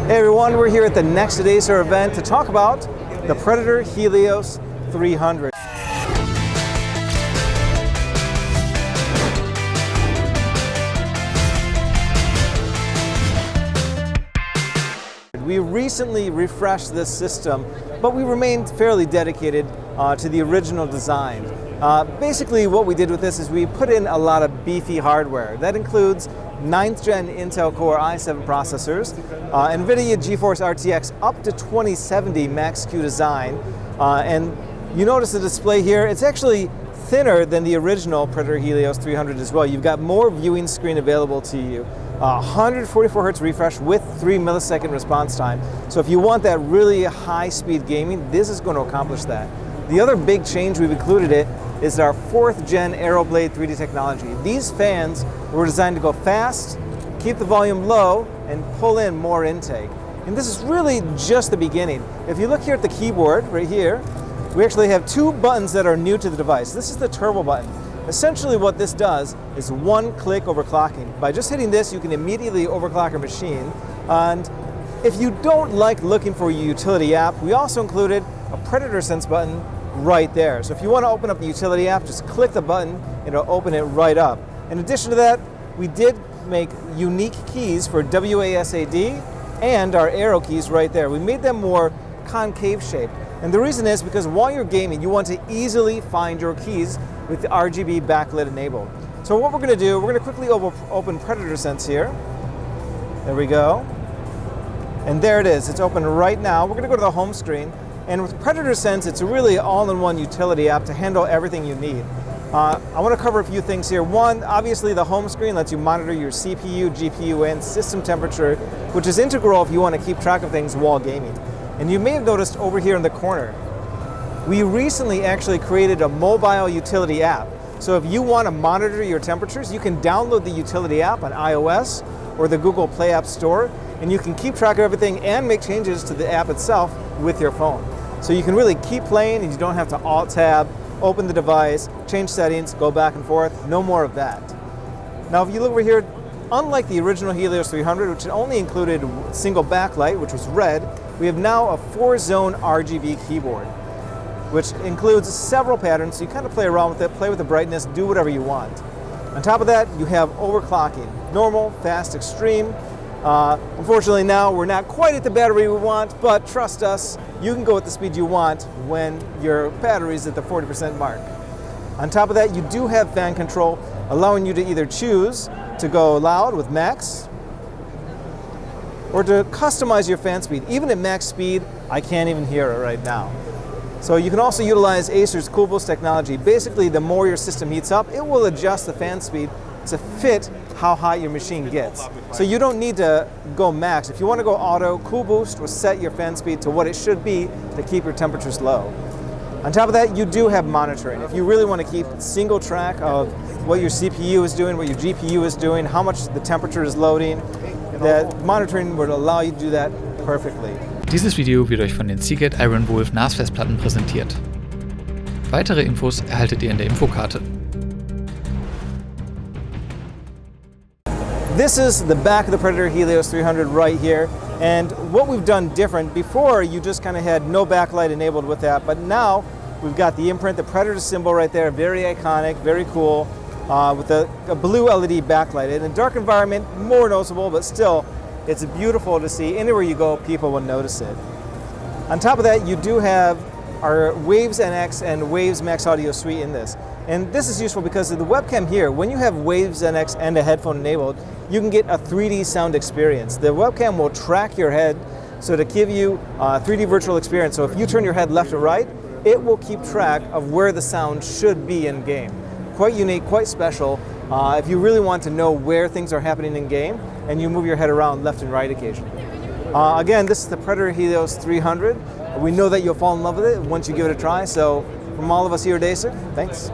Hey everyone, we're here at the next Acer event to talk about the Predator Helios 300. We recently refreshed this system, but we remained fairly dedicated to the original design. Basically what we did with this is we put in a lot of beefy hardware. That includes 9th gen Intel Core i7 processors, NVIDIA GeForce RTX up to 2070 Max-Q design, and you notice the display here, it's actually thinner than the original Predator Helios 300 as well. You've got more viewing screen available to you. 144 Hz refresh with 3 millisecond response time. So if you want that really high-speed gaming, this is going to accomplish that. The other big change we've included is our 4th gen Aeroblade 3D technology. These fans were designed to go fast, keep the volume low, and pull in more intake. And this is really just the beginning. If you look here at the keyboard, right here, we actually have 2 buttons that are new to the device. This is the turbo button. Essentially what this does is one-click overclocking. By just hitting this, you can immediately overclock your machine. And if you don't like looking for your utility app, we also included a Predator Sense button right there. So if you want to open up the utility app, just click the button and it'll open it right up. In addition to that, we did make unique keys for WASD and our arrow keys right there. We made them more concave shaped. And the reason is because while you're gaming, you want to easily find your keys with the RGB backlit enabled. So what we're going to do, we're going to quickly open Predator Sense here. There we go. And there it is. It's open right now. We're going to go to the home screen. And with Predator Sense, it's really all-in-one utility app to handle everything you need. I want to cover a few things here. One, obviously the home screen lets you monitor your CPU, GPU, and system temperature, which is integral if you want to keep track of things while gaming. And you may have noticed over here in the corner, we recently actually created a mobile utility app. So if you want to monitor your temperatures, you can download the utility app on iOS or the Google Play App Store, and you can keep track of everything and make changes to the app itself with your phone. So you can really keep playing and you don't have to Alt-Tab, open the device, change settings, go back and forth, no more of that. Now if you look over here, unlike the original Helios 300, which only included single backlight, which was red, we have now a 4-zone RGB keyboard, which includes several patterns, so you kind of play around with it, play with the brightness, do whatever you want. On top of that, you have overclocking, normal, fast, extreme. Unfortunately now we're not quite at the battery we want, but trust us, you can go at the speed you want when your battery's at the 40% mark. On top of that, you do have fan control, allowing you to either choose to go loud with max, or to customize your fan speed. Even at max speed, I can't even hear it right now. So you can also utilize Acer's Cool Boost technology. Basically, the more your system heats up, it will adjust the fan speed to fit how hot your machine gets. So you don't need to go max. If you want to go auto, Cool Boost will set your fan speed to what it should be to keep your temperatures low. On top of that, you do have monitoring. If you really want to keep single track of what your CPU is doing, what your GPU is doing, how much the temperature is loading, that monitoring would allow you to do that perfectly. Dieses Video wird euch von den Seagate Iron Wolf NAS-Festplatten präsentiert. Weitere Infos erhaltet ihr in der Infokarte. This is the back of the Predator Helios 300 right here, and what we've done different, before you just kind of had no backlight enabled with that, but now we've got the imprint, the Predator symbol right there, very iconic, very cool, with a blue LED backlight. In a dark environment, more noticeable, but still, it's beautiful to see. Anywhere you go, people will notice it. On top of that, you do have our Waves NX and Waves Max Audio Suite in this. And this is useful because of the webcam here. When you have Waves NX and a headphone enabled, you can get a 3D sound experience. The webcam will track your head so to give you a 3D virtual experience. So if you turn your head left or right, it will keep track of where the sound should be in game. Quite unique, quite special. If you really want to know where things are happening in game and you move your head around left and right occasionally. Again, this is the Predator Helios 300. We know that you'll fall in love with it once you give it a try. So from all of us here at Acer, thanks.